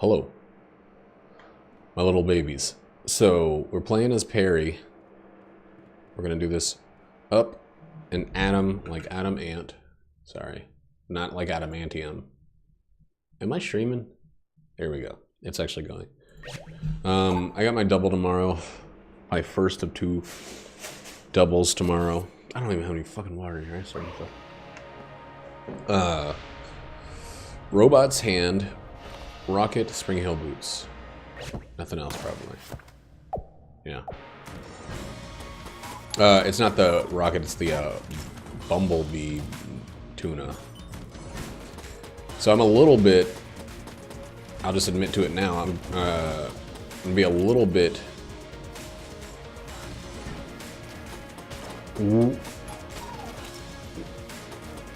Hello, my little babies. So, we're playing as Perry. We're gonna do this up and Adam, like Adam Ant. Sorry, not like Adamantium. Am I streaming? There we go. It's actually going. I got my double tomorrow. My first of two doubles tomorrow. I don't even have any fucking water here. Robot's Hand, Rocket, Spring Hill Boots. Nothing else, probably. Yeah. It's not the Rocket, it's the Bumblebee tuna. So I'm a little bit, I'll just admit to it now, I'm gonna be a little bit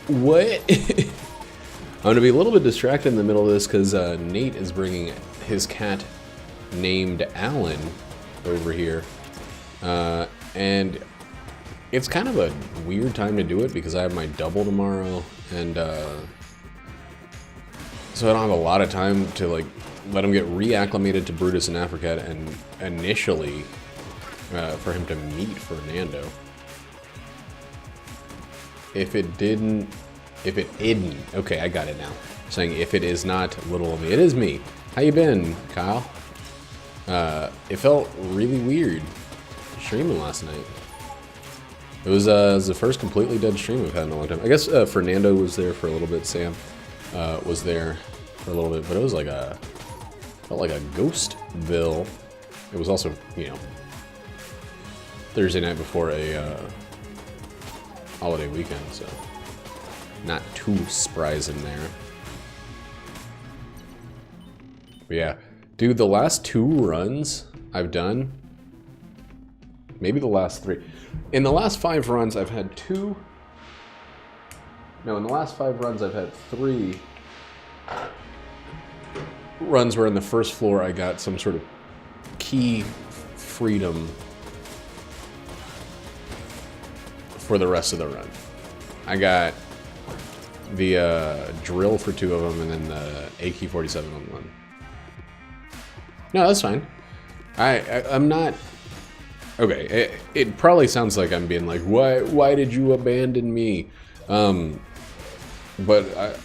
what? I'm gonna be a little bit distracted in the middle of this because Nate is bringing his cat named Alan over here, and it's kind of a weird time to do it because I have my double tomorrow, and so I don't have a lot of time to like let him get reacclimated to Brutus and Africat, and initially for him to meet Fernando. If it didn't, okay, I got it now. Saying if it is not little of me, it is me. How you been, Kyle? It felt really weird streaming last night. It was the first completely dead stream I've had in a long time. I guess Fernando was there for a little bit. Sam was there for a little bit, but it was like felt like a Ghostville. It was also, you know, Thursday night before a holiday weekend, so not too surprising there. But yeah, dude, the last 2 runs I've done, maybe the last 3. In the last 5 runs, I've had 2. No, in the last 5 runs, I've had 3 runs where in the first floor I got some sort of key freedom for the rest of the run. I got the drill for 2 of them, and then the AK-47 on one. No, that's fine. I'm not. Okay, it probably sounds like I'm being like, why did you abandon me? But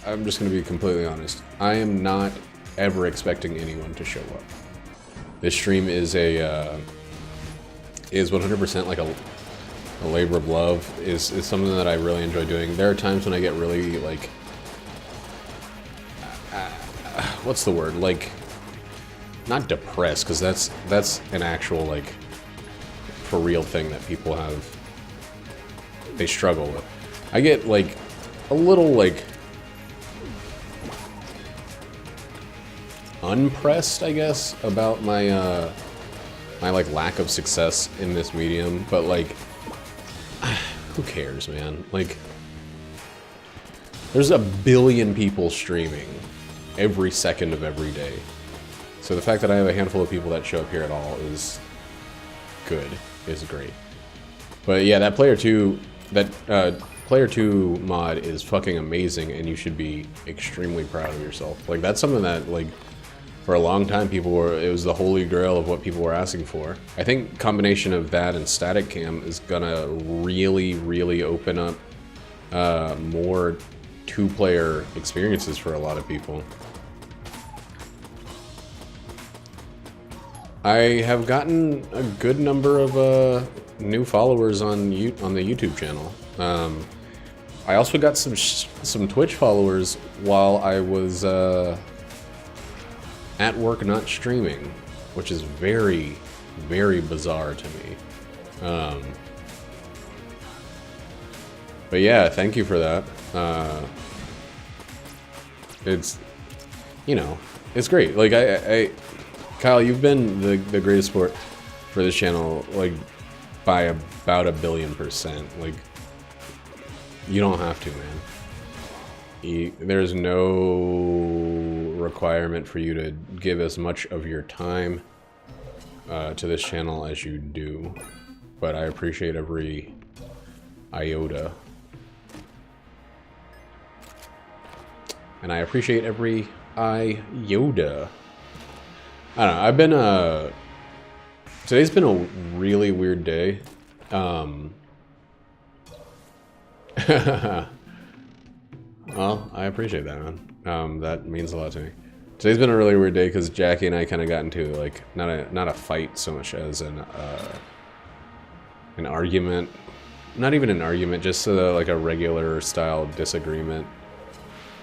I'm just gonna be completely honest. I am not ever expecting anyone to show up. This stream is a is 100% like a labor of love. Is something that I really enjoy doing. There are times when I get really like what's the word, like not depressed, because that's an actual like for real thing that people have, they struggle with. I get like a little like unpressed, I guess, about my my like lack of success in this medium, but like who cares, man? Like, there's a billion people streaming every second of every day. So the fact that I have a handful of people that show up here at all is good, is great. But yeah, that player 2 mod is fucking amazing, and you should be extremely proud of yourself. Like, that's something that, like, for a long time it was the holy grail of what people were asking for. I think combination of that and static cam is gonna really, really open up more 2-player experiences for a lot of people. I have gotten a good number of new followers on the YouTube channel. I also got some Twitch followers while I was at work not streaming, which is very, very bizarre to me. But yeah, thank you for that. It's, you know, it's great. Like Kyle, you've been the greatest support for this channel, like, by about 1,000,000,000%. Like, you don't have to, man. There's no requirement for you to give as much of your time to this channel as you do, but I appreciate every iota. And I appreciate every iota. I don't know. I've been today's been a really weird day. Well, I appreciate that, man. That means a lot to me. Today's been a really weird day because Jackie and I kind of got into like not a fight so much as an argument. Not even an argument, just like a regular style disagreement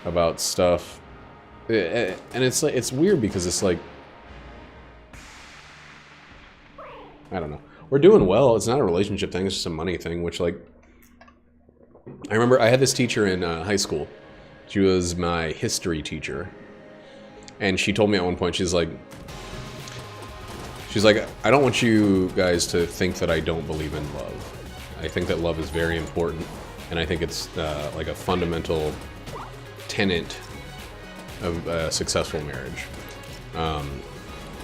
about stuff. And it's like it's weird because it's like I don't know. We're doing well. It's not a relationship thing. It's just a money thing, which like I remember I had this teacher in high school. She was my history teacher. And she told me at one point, she's like, I don't want you guys to think that I don't believe in love. I think that love is very important. And I think it's like a fundamental tenet of a successful marriage.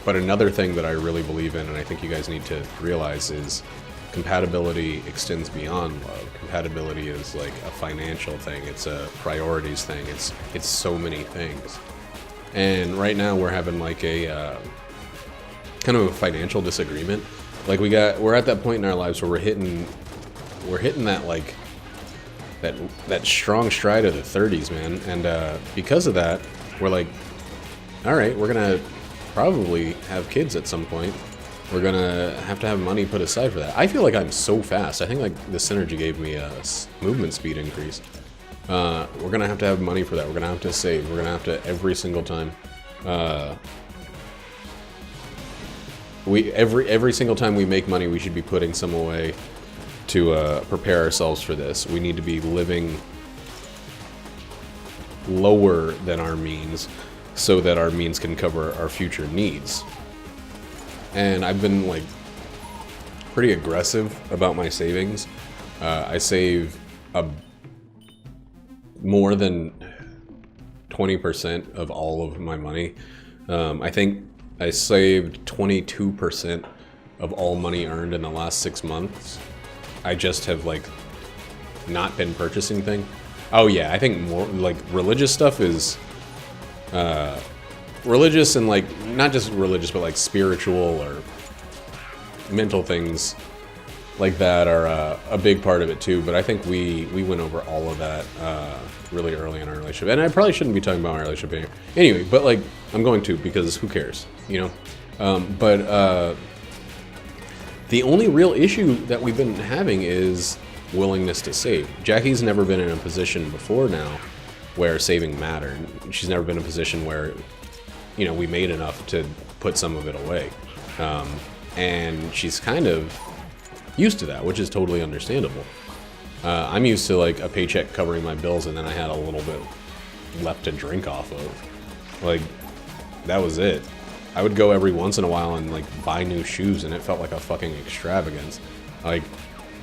But another thing that I really believe in, and I think you guys need to realize, is compatibility extends beyond love. Compatibility is like a financial thing. It's a priorities thing. It's so many things. And right now we're having like a kind of a financial disagreement. Like we're at that point in our lives where we're hitting that like that strong stride of the 30s, man. And because of that, we're like, all right, we're gonna probably have kids at some point. We're gonna have to have money put aside for that. I feel like I'm so fast. I think like the synergy gave me a movement speed increase. We're gonna have to have money for that. We're gonna have to save. We're gonna have to every single time. Every single time we make money, we should be putting some away to prepare ourselves for this. We need to be living lower than our means, so that our means can cover our future needs. And I've been like pretty aggressive about my savings. I save more than 20% of all of my money. I think I saved 22% of all money earned in the last 6 months. I just have like not been purchasing things. Oh yeah, I think more like religious stuff is religious, and like not just religious but like spiritual or mental things like that are a big part of it too. But I think we went over all of that really early in our relationship, and I probably shouldn't be talking about my relationship anyway, but like I'm going to, because who cares, you know. But the only real issue that we've been having is willingness to save. Jackie's never been in a position before now where saving mattered. She's never been in a position where, you know, we made enough to put some of it away. And she's kind of used to that, which is totally understandable. I'm used to like a paycheck covering my bills, and then I had a little bit left to drink off of. Like, that was it. I would go every once in a while and like buy new shoes, and it felt like a fucking extravagance. Like,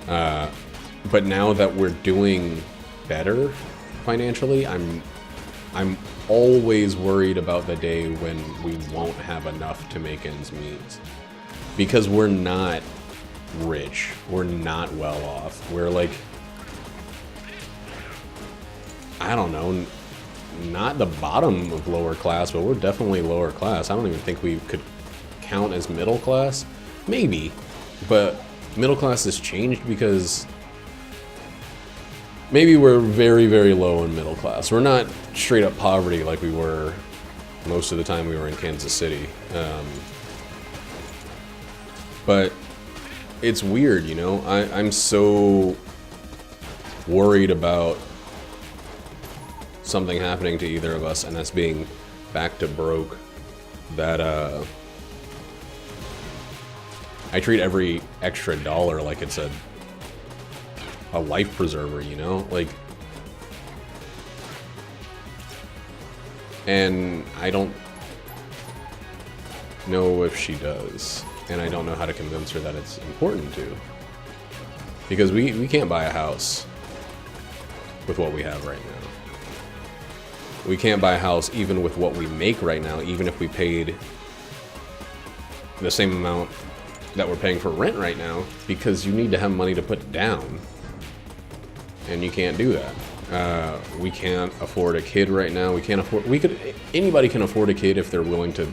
but now that we're doing better financially, I'm always worried about the day when we won't have enough to make ends meet. Because we're not rich. We're not well off. We're like, I don't know, not the bottom of lower class, but we're definitely lower class. I don't even think we could count as middle class. Maybe, but middle class has changed because maybe we're very, very low in middle class. We're not straight up poverty like we were most of the time we were in Kansas City. But it's weird, you know? I'm so worried about something happening to either of us and us being back to broke that I treat every extra dollar like it's a life preserver, you know? Like, and I don't know if she does, and I don't know how to convince her that it's important to, because we can't buy a house with what we have right now. We can't buy a house even with what we make right now, even if we paid the same amount that we're paying for rent right now, because you need to have money to put down, and you can't do that. We can't afford a kid right now. Anybody can afford a kid if they're willing to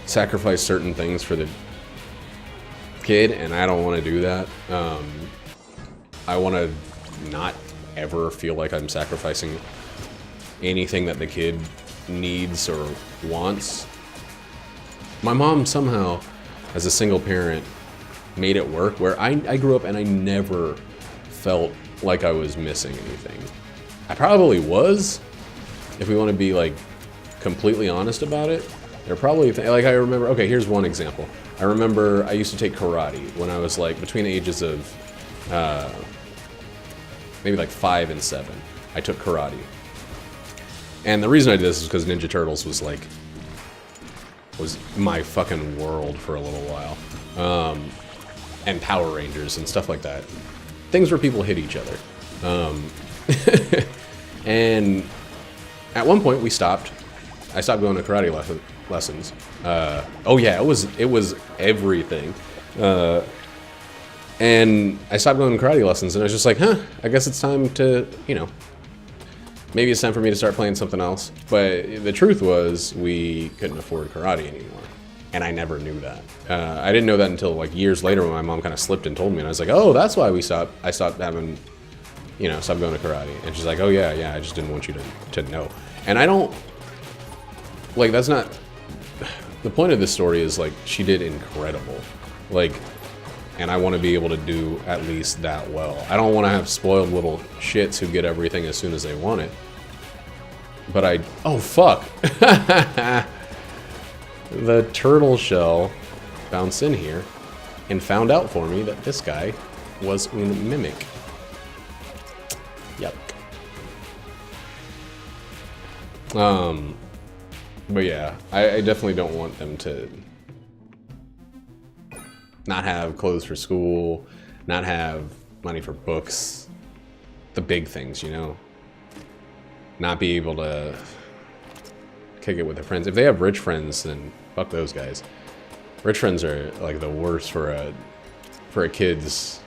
sacrifice certain things for the kid, and I don't want to do that. I want to not ever feel like I'm sacrificing anything that the kid needs or wants. My mom somehow, as a single parent, made it work where I grew up and I never felt like I was missing anything. I probably was, if we want to be like completely honest about it. There probably, like I remember, okay, here's one example. I remember I used to take karate when I was like between the ages of maybe like 5 and 7. I took karate. And the reason I did this is because Ninja Turtles was my fucking world for a little while. And Power Rangers and stuff like that. Things where people hit each other. And at one point we stopped. I stopped going to karate lessons. Oh yeah, it was everything. And I stopped going to karate lessons, and I was just like, huh, I guess it's time to, you know, maybe it's time for me to start playing something else. But the truth was, we couldn't afford karate anymore. And I never knew that. I didn't know that until like years later when my mom kind of slipped and told me, and I was like, oh, that's why I stopped having, you know, stopped going to karate. And she's like, oh yeah, I just didn't want you to know. And I don't, like, that's not, the point of this story is like, she did incredible. Like, and I want to be able to do at least that well. I don't want to have spoiled little shits who get everything as soon as they want it. But oh fuck. The turtle shell bounced in here and found out for me that this guy was un mimic. Yuck. But yeah, I definitely don't want them to not have clothes for school, not have money for books, the big things, you know? Not be able to kick it with their friends. If they have rich friends, then fuck those guys. Rich friends are like the worst for a kid's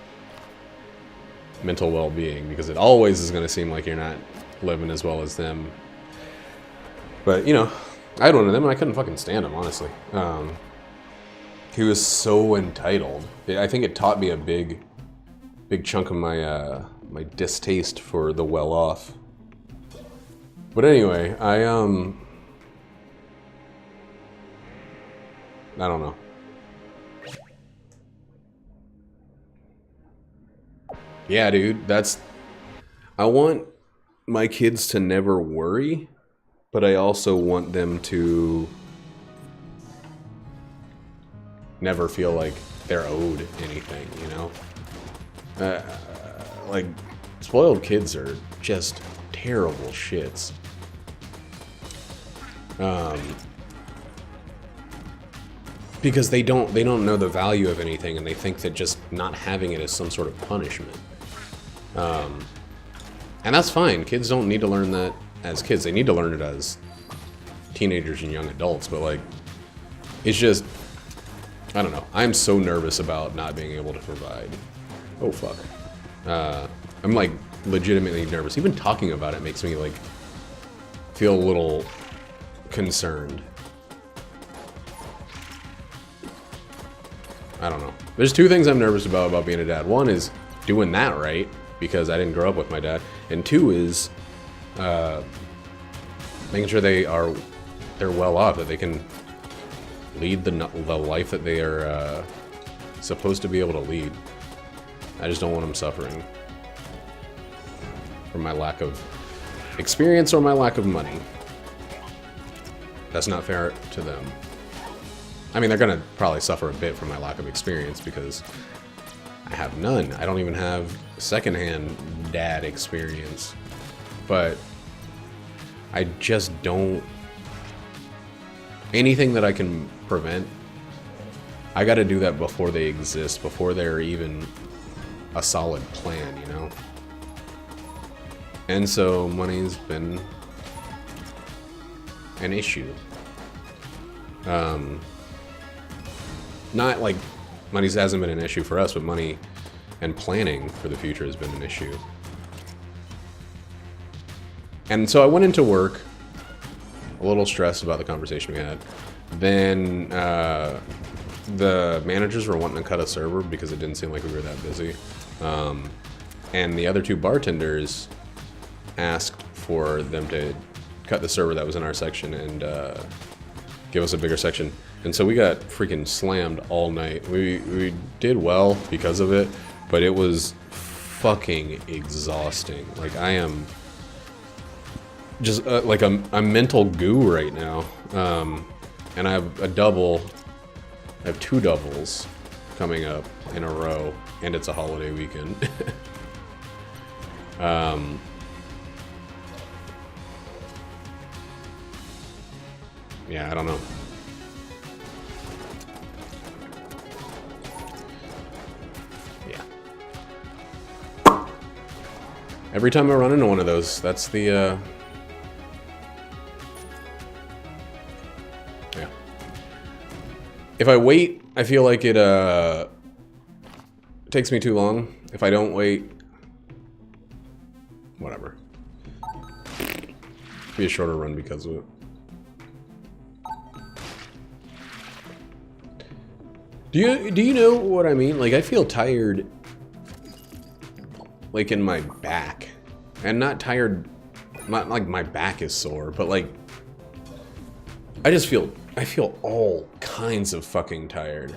mental well-being, because it always is going to seem like you're not living as well as them. But, you know, I had one of them and I couldn't fucking stand him, honestly. He was so entitled. I think it taught me a big chunk of my my distaste for the well-off. But anyway, I don't know. Yeah, dude, I want my kids to never worry, but I also want them to never feel like they're owed anything, you know? Like, spoiled kids are just terrible shits. Because they don't know the value of anything, and they think that just not having it is some sort of punishment. And that's fine. Kids don't need to learn that as kids. They need to learn it as teenagers and young adults, but like, it's just, I don't know. I'm so nervous about not being able to provide. Oh, fuck. I'm like legitimately nervous. Even talking about it makes me like feel a little concerned. I don't know. There's two things I'm nervous about being a dad. One is doing that right, because I didn't grow up with my dad. And two is making sure they're well off, that they can lead the life that they are supposed to be able to lead. I just don't want them suffering from my lack of experience or my lack of money. That's not fair to them. I mean, they're gonna probably suffer a bit from my lack of experience because I have none. I don't even have secondhand dad experience. But I just don't... Anything that I can prevent, I gotta do that before they exist, before they're even a solid plan, you know? And so money's been an issue. Not like money hasn't been an issue for us, but money and planning for the future has been an issue. And so I went into work a little stressed about the conversation we had. Then the managers were wanting to cut a server because it didn't seem like we were that busy. And the other two bartenders asked for them to cut the server that was in our section and give us a bigger section. And so we got freaking slammed all night. We did well because of it, but it was fucking exhausting. Like, I am just like a mental goo right now. And I have a double. I have 2 doubles coming up in a row, and it's a holiday weekend. Yeah, I don't know. Yeah. Every time I run into one of those, that's the, yeah. If I wait, I feel like it, takes me too long. If I don't wait, whatever. Be a shorter run because of it. Do you know what I mean? Like, I feel tired, like, in my back. And not tired, not like my back is sore, but like, I feel all kinds of fucking tired.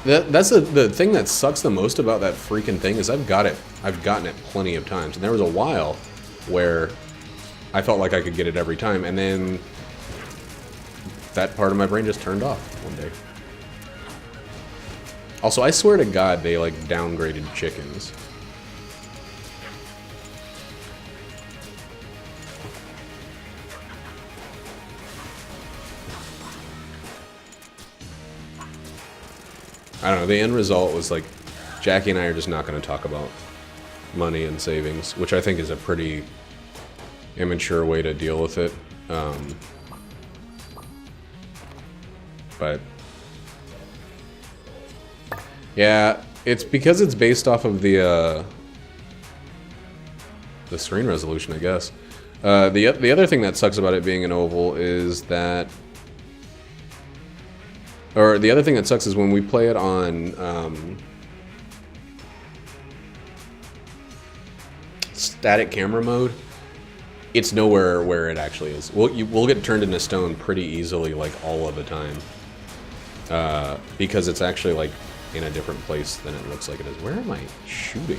That's the thing that sucks the most about that freaking thing is I've gotten it plenty of times. And there was a while where I felt like I could get it every time, and then that part of my brain just turned off one day. Also, I swear to God, they like downgraded chickens. I don't know, the end result was like, Jackie and I are just not going to talk about money and savings, which I think is a pretty immature way to deal with it. But yeah, it's because it's based off of the screen resolution, I guess. The other thing that sucks about it being an oval is that, or the other thing that sucks is when we play it on static camera mode, it's nowhere where it actually is. We'll get turned into stone pretty easily, like all of the time, because it's actually like in a different place than it looks like it is. Where am I shooting?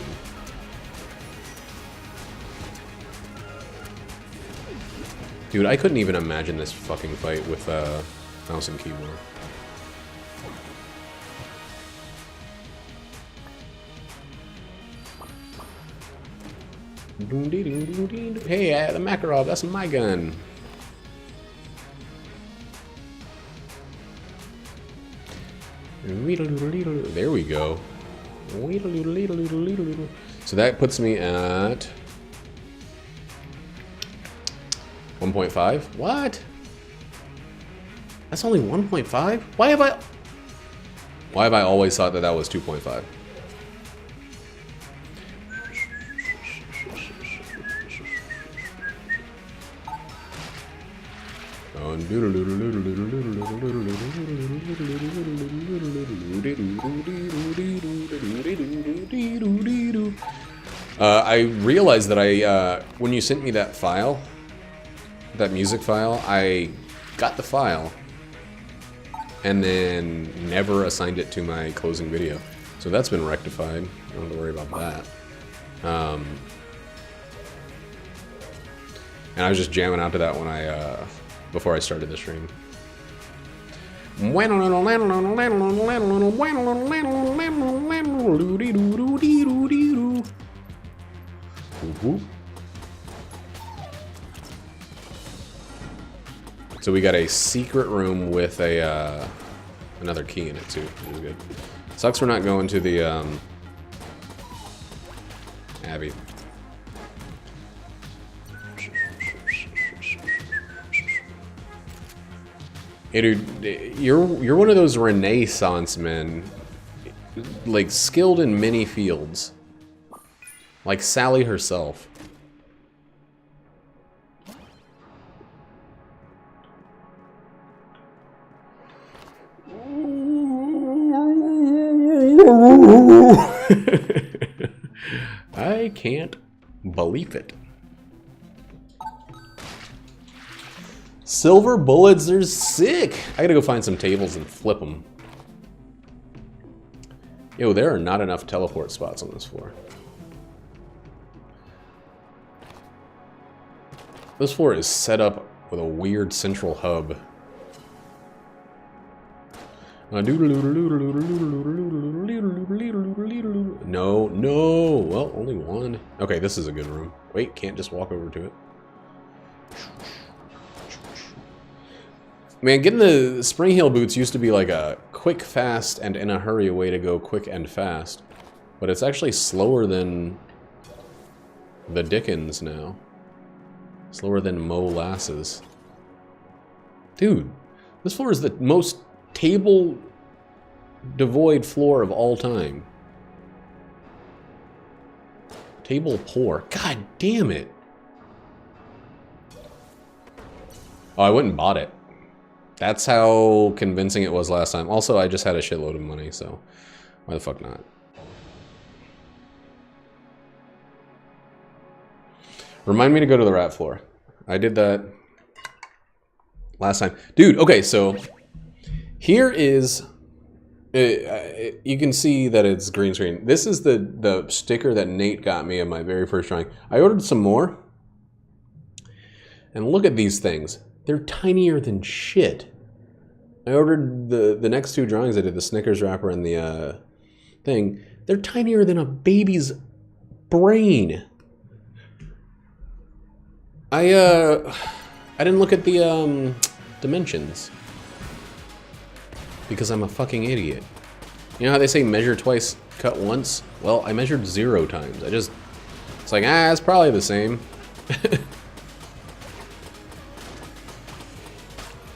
Dude, I couldn't even imagine this fucking fight with mouse and keyboard. Hey, the Makarov, that's my gun. There we go. So that puts me at 1.5. What? That's only 1.5? Why have I always thought that that was 2.5? I realized that when you sent me that file, that music file, I got the file and then never assigned it to my closing video. So that's been rectified. I don't have to worry about that. And I was just jamming out to that when before I started the stream. So we got a secret room with a another key in it too, which is good. Sucks we're not going to the Abbey. Hey, dude, you're one of those Renaissance men, like skilled in many fields, like Sally herself. I can't believe it. Silver bullets, they're sick. I gotta go find some tables and flip them. Yo, there are not enough teleport spots on this floor. This floor is set up with a weird central hub. No, no. Well, only one. Okay, this is a good room. Wait, can't just walk over to it. Man, getting the spring heel boots used to be like a quick, fast, and in a hurry way to go quick and fast. But it's actually slower than the Dickens now. Slower than molasses. Dude, this floor is the most table devoid floor of all time. Table poor. God damn it. Oh, I went and bought it. That's how convincing it was last time. Also, I just had a shitload of money, so why the fuck not? Remind me to go to the rat floor. I did that last time. Dude, okay, so here is... you can see that it's green screen. This is the sticker that Nate got me of my very first drawing. I ordered some more. And look at these things. They're tinier than shit. I ordered the next two drawings I did, the Snickers wrapper and the thing. They're tinier than a baby's brain. I didn't look at the dimensions. Because I'm a fucking idiot. You know how they say measure twice, cut once? Well, I measured 0 times. It's like, it's probably the same.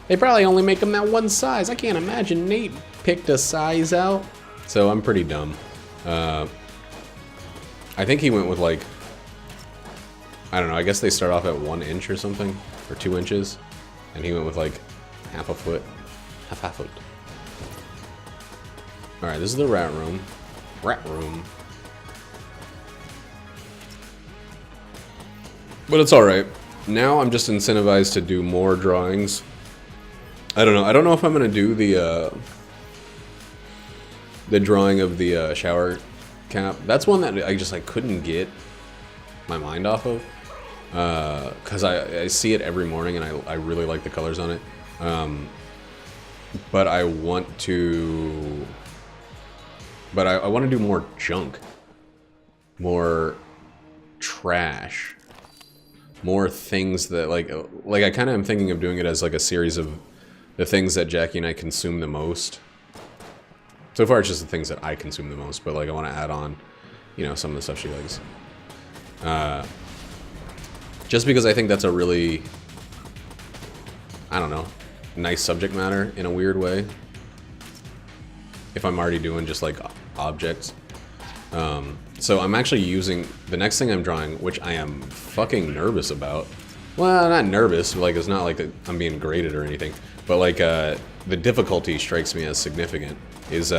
They probably only make them that one size. I can't imagine Nate picked a size out. So I'm pretty dumb. I think he went with like, I don't know, I guess they start off at 1 inch or something, or 2 inches. And he went with like half a foot. Half a foot. Alright, this is the rat room. Rat room. But it's alright. Now I'm just incentivized to do more drawings. I don't know. I don't know if I'm gonna do the drawing of the shower cap. That's one that I couldn't get my mind off of. Because I see it every morning and I really like the colors on it. But I want to... But I want to do more junk. More trash. More things that, like I kind of am thinking of doing it as like a series of the things that Jackie and I consume the most. So far it's just the things that I consume the most, but like I want to add on, you know, some of the stuff she likes. Just because I think that's a really, I don't know, nice subject matter in a weird way. If I'm already doing just like objects. So I'm actually using, the next thing I'm drawing, which I am fucking nervous about. Well, not nervous, like it's not like I'm being graded or anything. But like the difficulty strikes me as significant. Is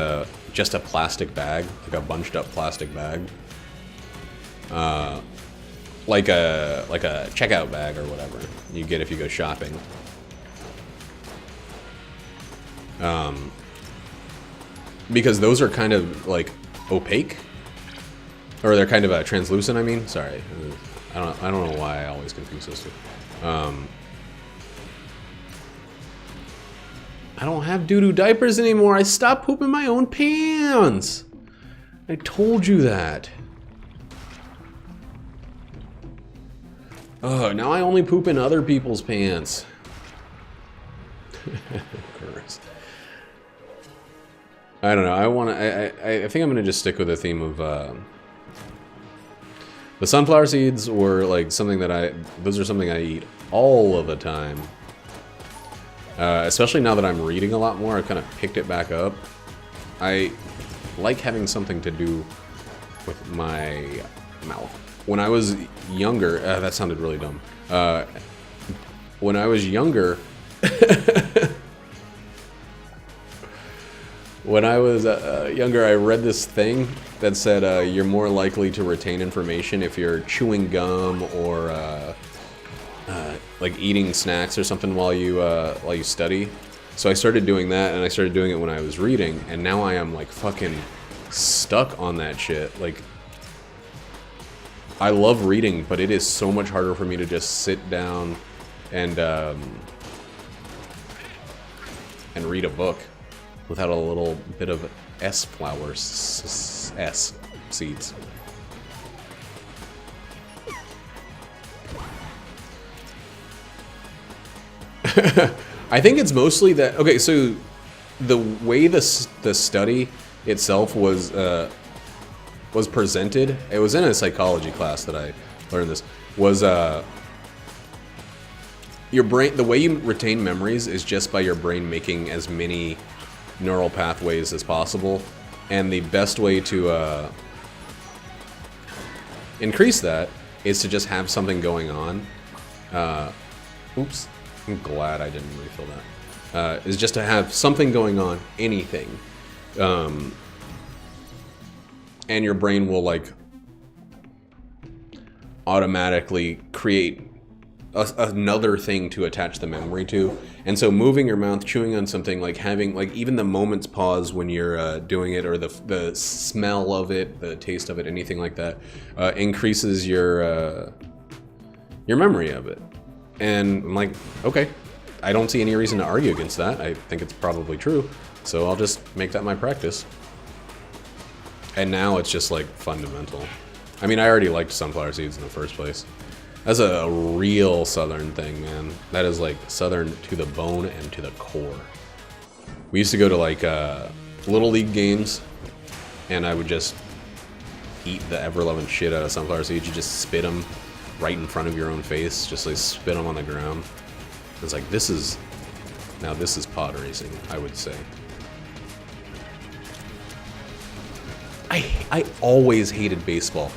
just a plastic bag, like a bunched up plastic bag. Like a checkout bag or whatever you get if you go shopping. Because those are kind of like opaque, or they're kind of translucent. I mean, sorry, I don't know why I always confuse those two. I don't have doo-doo diapers anymore. I stopped pooping my own pants. I told you that. Oh, now I only poop in other people's pants. Gross. I don't know. I think I'm gonna just stick with the theme of the sunflower seeds were like something that those are something I eat all of the time. Especially now that I'm reading a lot more, I've kind of picked it back up. I like having something to do with my mouth. When I was younger, that sounded really dumb. When I was younger, I read this thing that said you're more likely to retain information if you're chewing gum or like eating snacks or something while you study. So I started doing that, and I started doing it when I was reading, and now I am like fucking stuck on that shit. Like, I love reading, but it is so much harder for me to just sit down and read a book without a little bit of S seeds. I think it's mostly that. Okay, so the way the study itself was presented, it was in a psychology class that I learned this, was your brain, the way you retain memories is just by your brain making as many neural pathways as possible, and the best way to increase that is to just have something going on. Oops, I'm glad I didn't refill that. Is just to have something going on, anything. And your brain will like automatically create another thing to attach the memory to. And so moving your mouth, chewing on something, like having like even the moment's pause when you're doing it, or the smell of it, the taste of it, anything like that, increases your memory of it. And I'm like, okay, I don't see any reason to argue against that. I think it's probably true. So I'll just make that my practice. And now it's just like fundamental. I mean, I already liked sunflower seeds in the first place. That's a real Southern thing, man. That is like Southern to the bone and to the core. We used to go to like Little League games, and I would just eat the ever-loving shit out of sunflower seeds. You just spit them right in front of your own face, just like spit them on the ground. It's like, this is pod racing, I would say. I always hated baseball,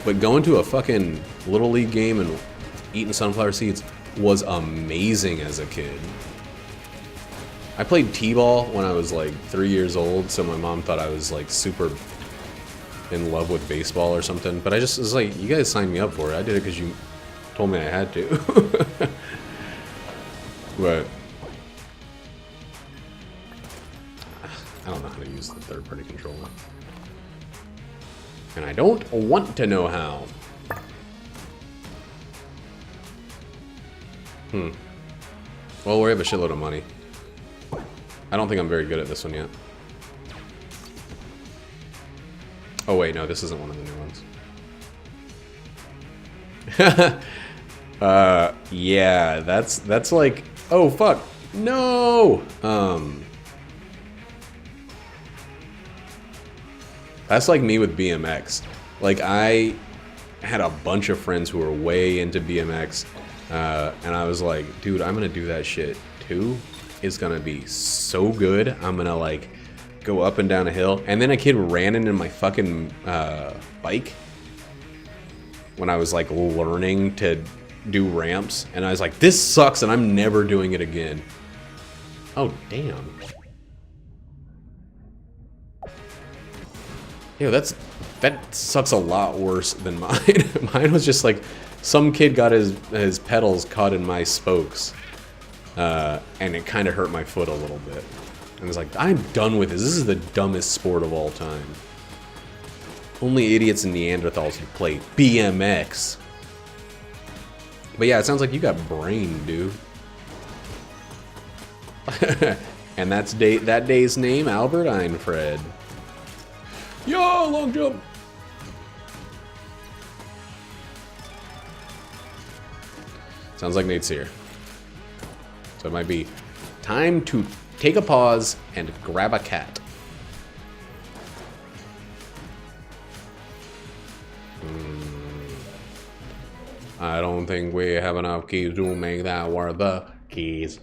but going to a fucking Little League game and eating sunflower seeds was amazing as a kid. I played t-ball when I was like 3 years old, so my mom thought I was like super in love with baseball or something, but I just was like, you guys signed me up for it. I did it because you told me I had to. But I don't know how to use the third-party controller. And I don't want to know how. Well, we have a shitload of money. I don't think I'm very good at this one yet. Oh wait, no, this isn't one of the new ones. Yeah, that's like, oh fuck, no! That's like me with BMX. Like, I had a bunch of friends who were way into BMX, and I was like, dude, I'm gonna do that shit too. It's gonna be so good. I'm gonna like go up and down a hill. And then a kid ran into my fucking bike when I was like learning to do ramps, and I was like, this sucks and I'm never doing it again. Oh, damn. Yo, that sucks a lot worse than mine. Mine was just like, some kid got his pedals caught in my spokes, and it kind of hurt my foot a little bit. And I was like, I'm done with this. This is the dumbest sport of all time. Only idiots and Neanderthals who play BMX. But yeah, it sounds like you got brain, dude. And that day's name, Albert Einfred. Yo, long jump! Sounds like Nate's here. So it might be time to take a pause and grab a cat. I don't think we have enough keys to make that worth the keys.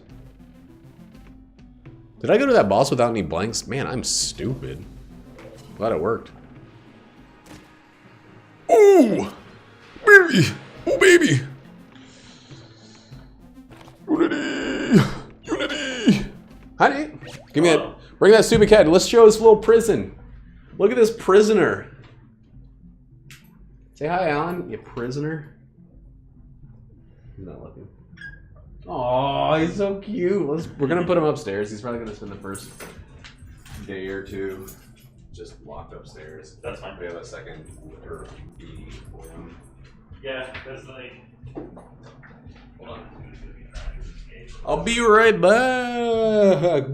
Did I go to that boss without any blanks? Man, I'm stupid. Glad it worked. Oh! Baby! Oh, baby! Unity! Unity! Honey! Give me that. Bring that stupid cat. Let's show this little prison. Look at this prisoner. Say hi, Alan, you prisoner. He's not looking. Oh, he's so cute. We're gonna put him upstairs. He's probably gonna spend the first day or two just locked upstairs. That's fine. We have a second or B for him. Yeah, that's like. Hold on. I'll be right back.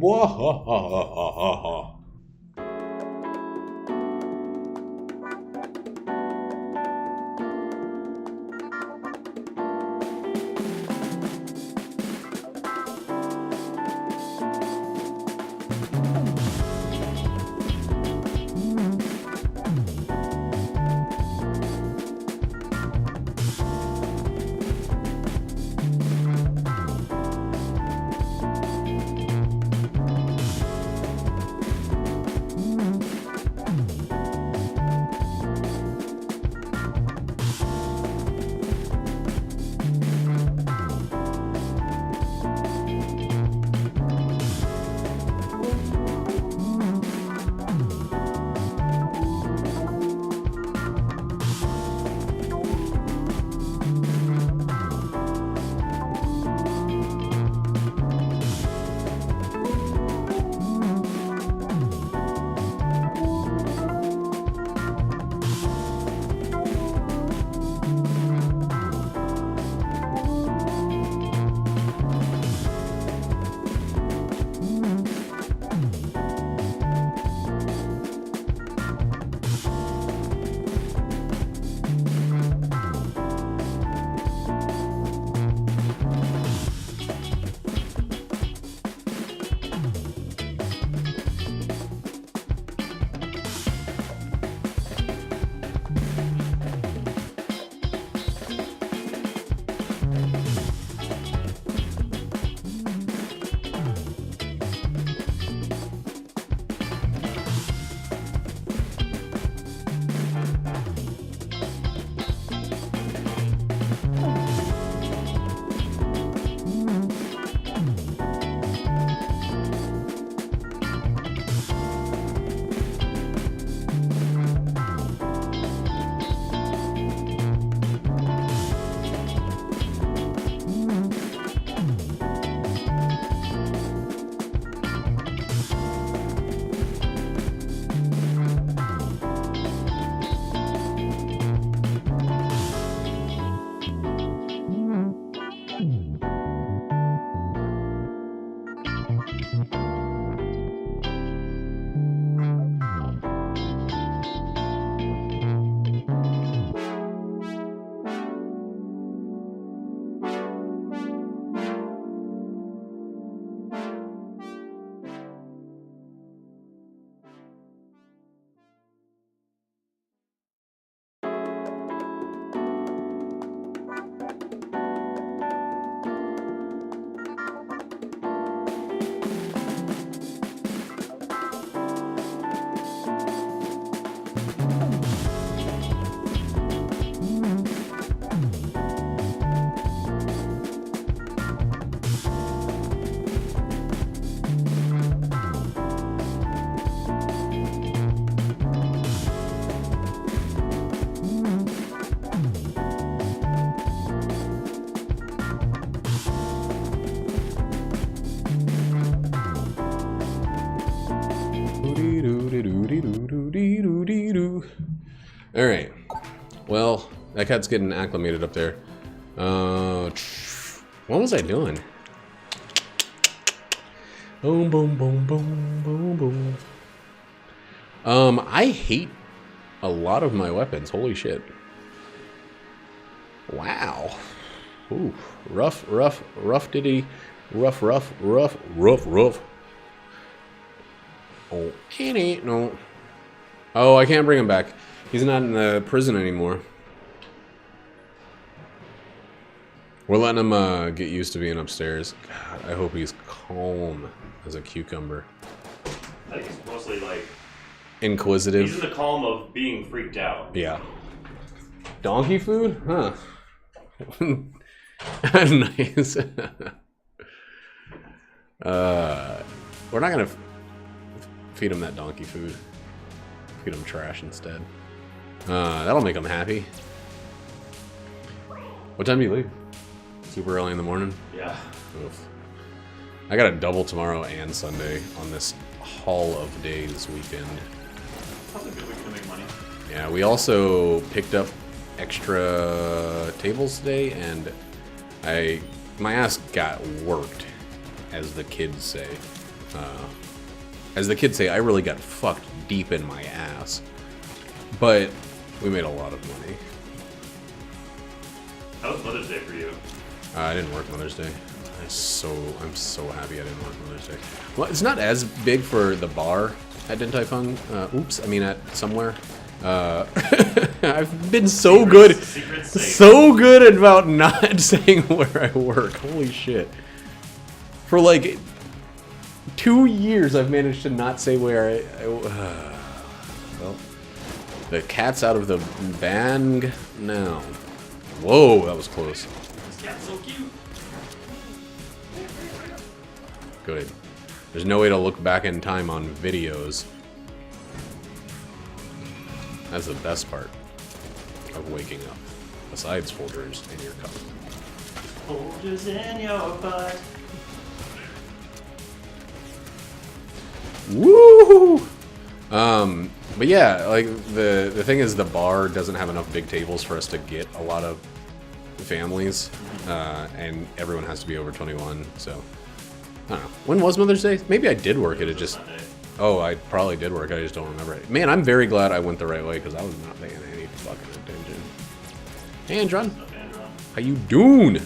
All right. Well, that cat's getting acclimated up there. What was I doing? Boom, boom, boom, boom, boom, boom. I hate a lot of my weapons. Holy shit. Wow. Ooh, rough diddy. Rough. Oh, it ain't no. Oh, I can't bring him back. He's not in the prison anymore. We're letting him get used to being upstairs. God, I hope he's calm as a cucumber. I think he's mostly like Inquisitive. he's in the calm of being freaked out. Yeah. Donkey food? Huh. Nice. We're not gonna feed him that donkey food. Feed him trash instead. That'll make him happy. What time do you leave? Super early in the morning? Yeah. Oof. I got a double tomorrow and Sunday on this haul of days weekend. Probably a good week to make money. Yeah, we also picked up extra tables today, and my ass got worked, as the kids say. I really got fucked deep in my ass. But we made a lot of money. How was Mother's Day for you? I didn't work Mother's Day. I'm so happy I didn't work Mother's Day. Well, it's not as big for the bar at Din Tai Fung. At somewhere. I've been so good about not saying where I work. Holy shit. For like 2 years I've managed to not say where well, the cat's out of the bag now. Whoa, that was close. This cat's so cute. Good. There's no way to look back in time on videos. That's the best part of waking up. Besides Folgers in your cup. Folgers in your butt. Woo! But yeah, like the thing is, the bar doesn't have enough big tables for us to get a lot of families, and everyone has to be over 21. So I don't know. When was Mother's Day? Maybe I did work it. It just I probably did work. I just don't remember it. Man, I'm very glad I went the right way because I was not paying any fucking attention. Hey, Andron. How you doing?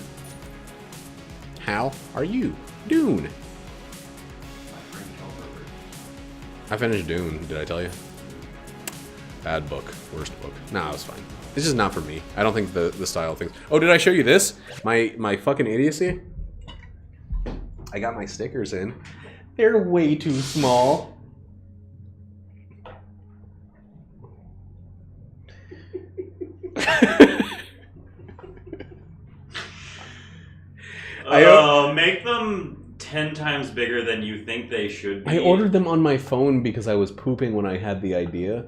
How are you doing? I finished Dune, did I tell you? Bad book. Worst book. Nah, it was fine. This is not for me. I don't think the style things. Oh, did I show you this? My fucking idiocy? I got my stickers in. They're way too small. Make them 10 times bigger than you think they should be. I ordered them on my phone because I was pooping when I had the idea.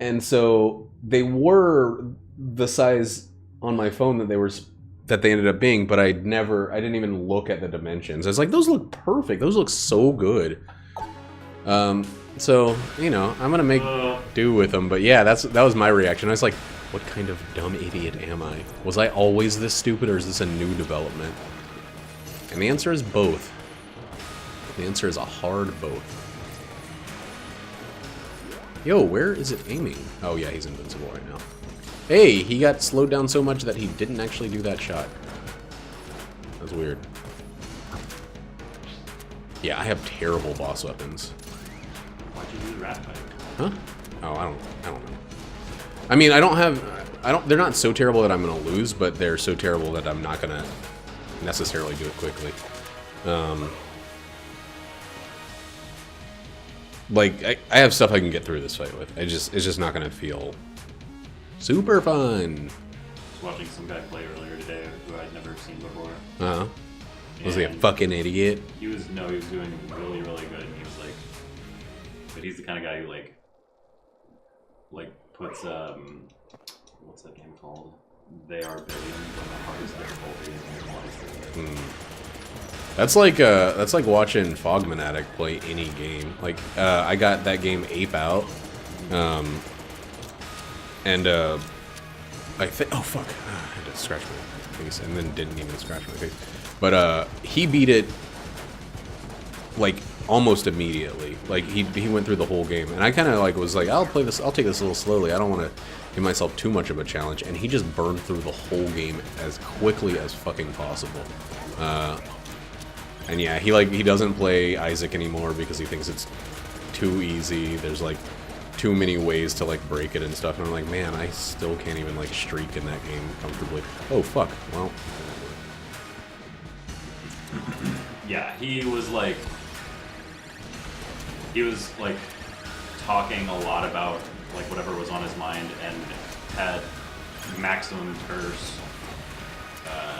And so they were the size on my phone that they ended up being, but I didn't even look at the dimensions. I was like, those look perfect. Those look so good. So, you know, I'm gonna make do with them. But yeah, that was my reaction. I was like, what kind of dumb idiot am I? Was I always this stupid, or is this a new development? And the answer is both. The answer is a hard both. Yo, where is it aiming? Oh yeah, he's invincible right now. Hey, he got slowed down so much that he didn't actually do that shot. That's weird. Yeah, I have terrible boss weapons. Why'd you do the rat fight? Huh? Oh, I don't know. I mean, they're not so terrible that I'm gonna lose, but they're so terrible that I'm not gonna necessarily do it quickly. Like, I have stuff I can get through this fight with. It's just not gonna feel super fun. I was watching some guy play earlier today who I'd never seen before. Uh-huh. Was he a fucking idiot? He was doing really, really good. And he was like, but he's the kind of guy who like puts what's that game called? They Are Billions on the hardest difficulty in your life. That's like watching Fogman Addict play any game. Like, I got that game Ape Out, and I think, oh fuck, I had to scratch my face and then didn't even scratch my face. But he beat it like almost immediately. Like he went through the whole game, and I kind of like was like, I'll take this a little slowly. I don't want to give myself too much of a challenge. And he just burned through the whole game as quickly as fucking possible. And yeah, he doesn't play Isaac anymore because he thinks it's too easy. There's like too many ways to like break it and stuff. And I'm like, man, I still can't even like streak in that game comfortably. Oh fuck. Well, Yeah, he was like talking a lot about like whatever was on his mind and had maximum curse.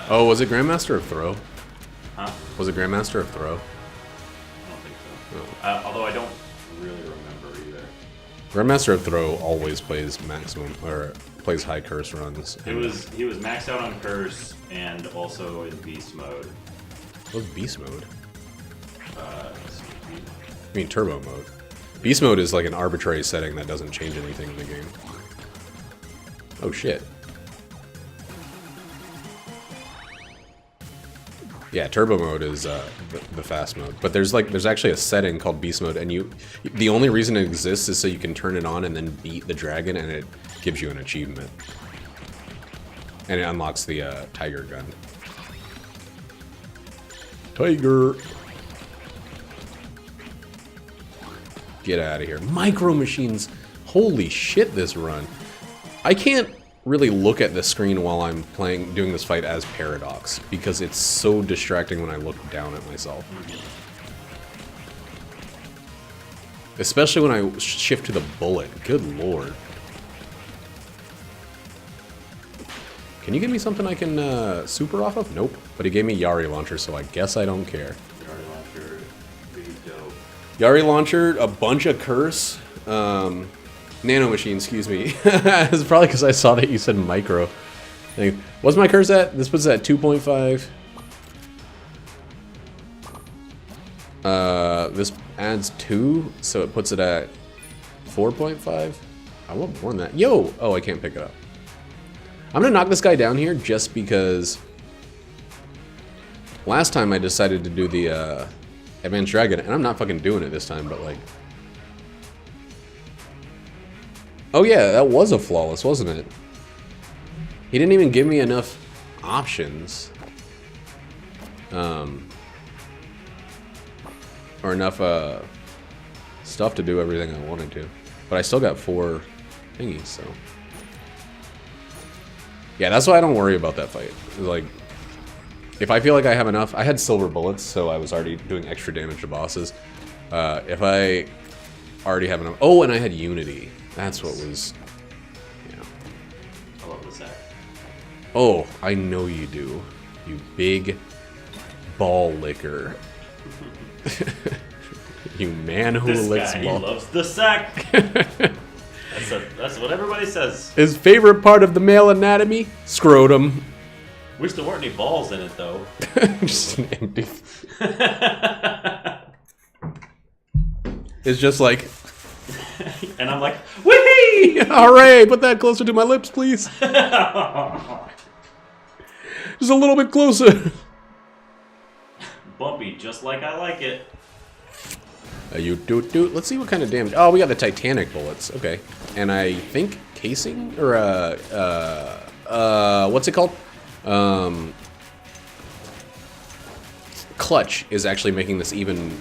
Oh, was it Grandmaster of Throw? Huh? Was it Grandmaster of Throw? I don't think so. Oh. Although I don't really remember either. Grandmaster of Throw always plays maximum, or plays high curse runs. He was maxed out on curse and also in beast mode. What's beast mode? Uh, I mean turbo mode. Beast mode is like an arbitrary setting that doesn't change anything in the game. Oh shit. Yeah, turbo mode is the fast mode, but there's actually a setting called beast mode, and the only reason it exists is so you can turn it on and then beat the dragon, and it gives you an achievement, and it unlocks the tiger gun. Tiger. Get out of here. Micro Machines. Holy shit, this run. I can't really look at the screen while I'm doing this fight as Paradox, because it's so distracting when I look down at myself. Especially when I shift to the bullet. Good lord. Can you give me something I can super off of? Nope. But he gave me Yari Launcher, so I guess I don't care. Yari Launcher, pretty dope. Yari Launcher, a bunch of curse. Nano Machine, excuse me. It's probably because I saw that you said micro. What's my curse at? This puts it at 2.5. This adds 2, so it puts it at 4.5. I want more than that. Yo! Oh, I can't pick it up. I'm gonna knock this guy down here just because last time I decided to do the Advanced Dragon, and I'm not fucking doing it this time, but like... Oh yeah, that was a flawless, wasn't it? He didn't even give me enough options. Or enough stuff to do everything I wanted to. But I still got 4 thingies, so... Yeah, that's why I don't worry about that fight. Like, if I feel like I have enough... I had silver bullets, so I was already doing extra damage to bosses. If I already have enough... Oh, and I had Unity. That's what was... Yeah. I love the sack. Oh, I know you do. You big ball licker. You man who licks guy, ball. He loves the sack. That's what everybody says. His favorite part of the male anatomy? Scrotum. Wish there weren't any balls in it, though. Just an empty... It's just like... And I'm like, whee! Hooray! Put that closer to my lips, please. Just a little bit closer. Bumpy, just like I like it. You do. Let's see what kind of damage. Oh, we got the Titanic bullets. Okay. And I think casing or what's it called? Clutch is actually making this even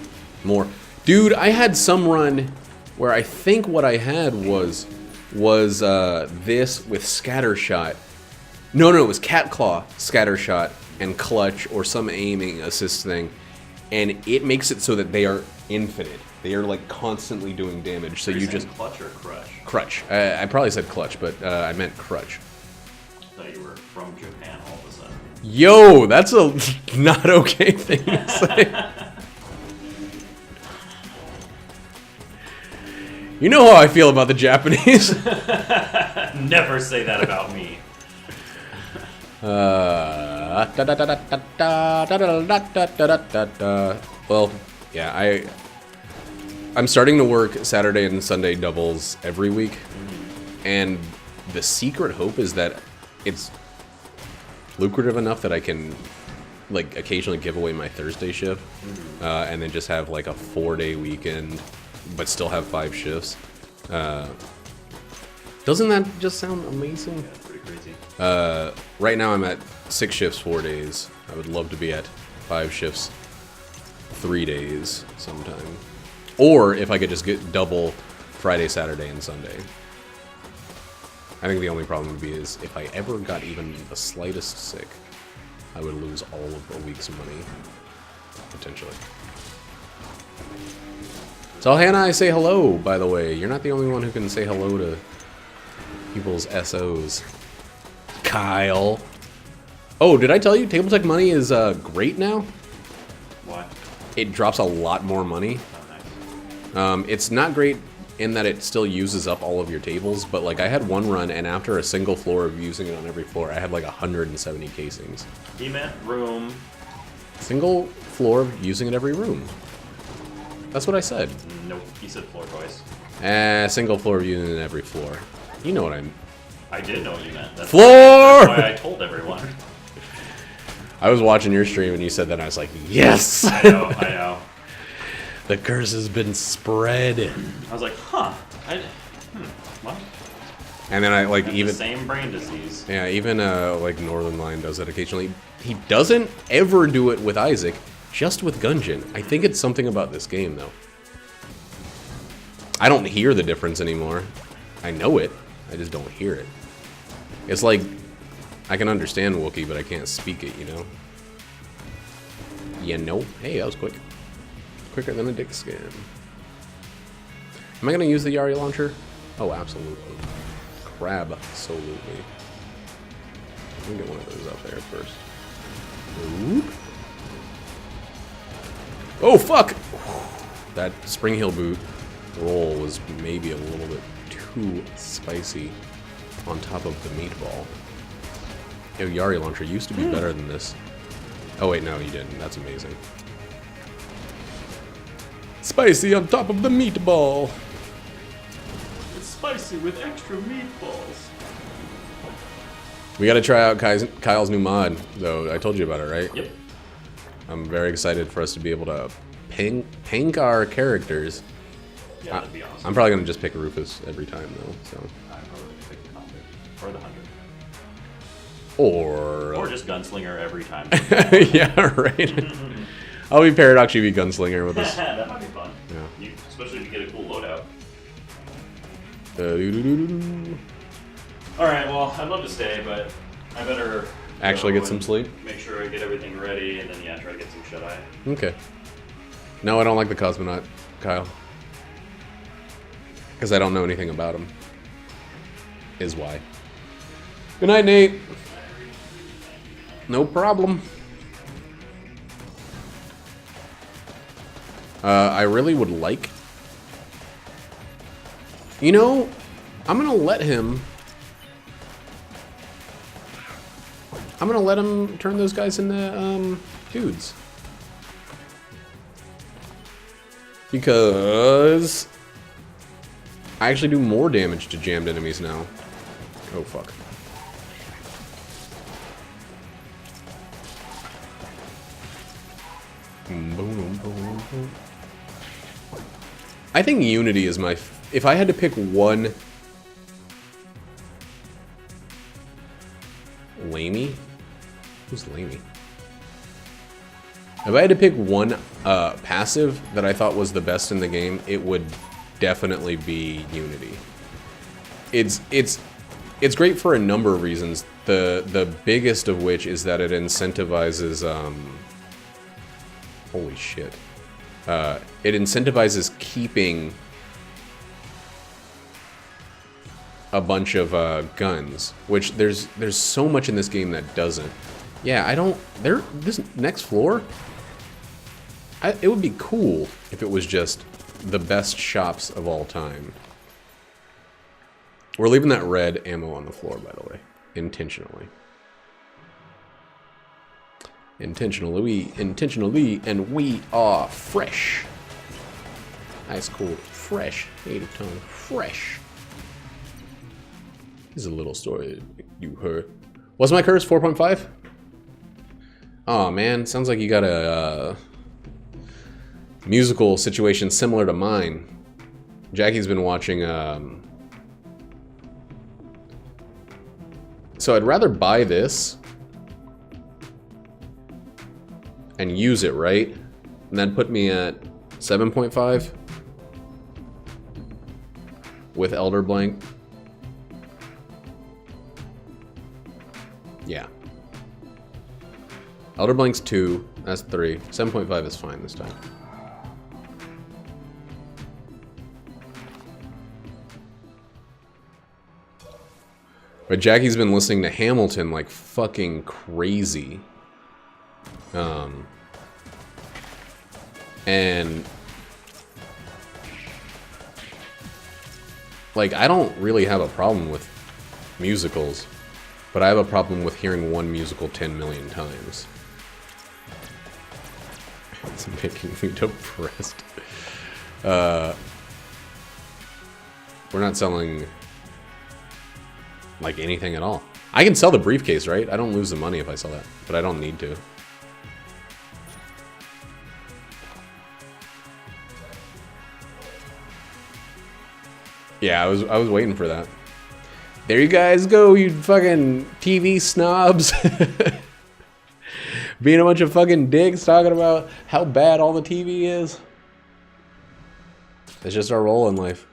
more. Dude, I had some run where I think what I had was this with Scattershot. No, it was Cat Claw, Scattershot, and Clutch, or some aiming assist thing, and it makes it so that they are infinite. They are like constantly doing damage. So you just Clutch or Crutch? Crutch. I probably said Clutch, but I meant Crutch. I thought you were from Japan all of a sudden. Yo, that's a not okay thing to say. You know how I feel about the Japanese. Never say that about me. Well, yeah, I'm starting to work Saturday and Sunday doubles every week, and the secret hope is that it's lucrative enough that I can like occasionally give away my Thursday shift, and then just have like a 4-day weekend, but still have 5 shifts. Doesn't that just sound amazing? Yeah, it's pretty crazy. Right now I'm at 6 shifts, 4 days. I would love to be at 5 shifts, 3 days sometime. Or if I could just get double Friday, Saturday, and Sunday. I think the only problem would be is if I ever got even the slightest sick, I would lose all of a week's money. potentially. So Hannah, I say hello, by the way. You're not the only one who can say hello to people's SOs. Kyle. Oh, did I tell you Table Tech Money is great now? Why? It drops a lot more money. Oh, nice. It's not great in that it still uses up all of your tables, but like I had one run, and after a single floor of using it on every floor, I had like 170 casings. He meant room. Single floor of using it every room. That's what I said. Nope, he said floor twice. Single floor of using it every floor. You know what I mean. I did know what you meant. That's Floor! That's why I told everyone. I was watching your stream and you said that, and I was like, yes! I know. The curse has been spread. I was like, huh. What? And then I like And even the same brain disease. yeah, even like Northern Lion does that occasionally. He doesn't ever do it with Isaac, just with Gungeon. I think it's something about this game though. I don't hear the difference anymore. I know it, I just don't hear it. It's like I can understand Wookiee, but I can't speak it, you know? You know? Hey, that was quick. Quicker than a dick scan. Am I gonna use the Yari launcher? Oh, absolutely. Crab-absolutely. Let me get one of those out there first. Oop. Oh, fuck! That Spring Hill boot roll was maybe a little bit too spicy on top of the meatball. Yo, Yari launcher used to be better than this. Oh wait, no, you didn't. That's amazing. Spicy on top of the meatball. It's spicy with extra meatballs. We gotta try out Kyle's new mod, though. I told you about it, right? Yep. I'm very excited for us to be able to pink our characters. Yeah, that'd be awesome. I'm probably gonna just pick Rufus every time, though. So. I'm probably gonna pick the Convict. Or the Hunter. Or just Gunslinger every time. yeah, right. I'll be Paradox, you be Gunslinger with us. That might be fun. Yeah. Especially if you get a cool loadout. Doo-doo-doo-doo-doo. Alright, well, I'd love to stay, but I better Actually go get some and sleep? Make sure I get everything ready, and then, yeah, try to get some shut-eye. Okay. No, I don't like the Cosmonaut, Kyle. Because I don't know anything about him. Is why. Good night, Nate. No problem. I really would like... You know, I'm gonna let him... I'm gonna let him turn those guys into, dudes. Because... I actually do more damage to jammed enemies now. Oh, fuck. I think Unity is my... If I had to pick one... Lamey? Who's Lamey? If I had to pick one passive that I thought was the best in the game, it would definitely be Unity. It's great for a number of reasons. The biggest of which is that it incentivizes... holy shit. It incentivizes keeping a bunch of guns, which there's so much in this game that doesn't. Yeah, I don't... This next floor, it would be cool if it was just the best shops of all time. We're leaving that red ammo on the floor, by the way. Intentionally. Intentionally, and we are fresh. Ice cold, fresh, native tongue, fresh. Here's a little story you heard. Was my curse 4.5? Oh man, sounds like you got a musical situation similar to mine. Jackie's been watching. So I'd rather buy this and use it, right? And then put me at 7.5 with Elder Blank. Yeah. Elder Blank's 2. That's 3. 7.5 is fine this time. But Jackie's been listening to Hamilton like fucking crazy. And like, I don't really have a problem with musicals, but I have a problem with hearing one musical 10 million times. It's making me depressed. We're not selling like anything at all. I can sell the briefcase, right? I don't lose the money if I sell that, but I don't need to. Yeah, I was waiting for that. There you guys go, you fucking TV snobs. Being a bunch of fucking dicks talking about how bad all the TV is. It's just our role in life.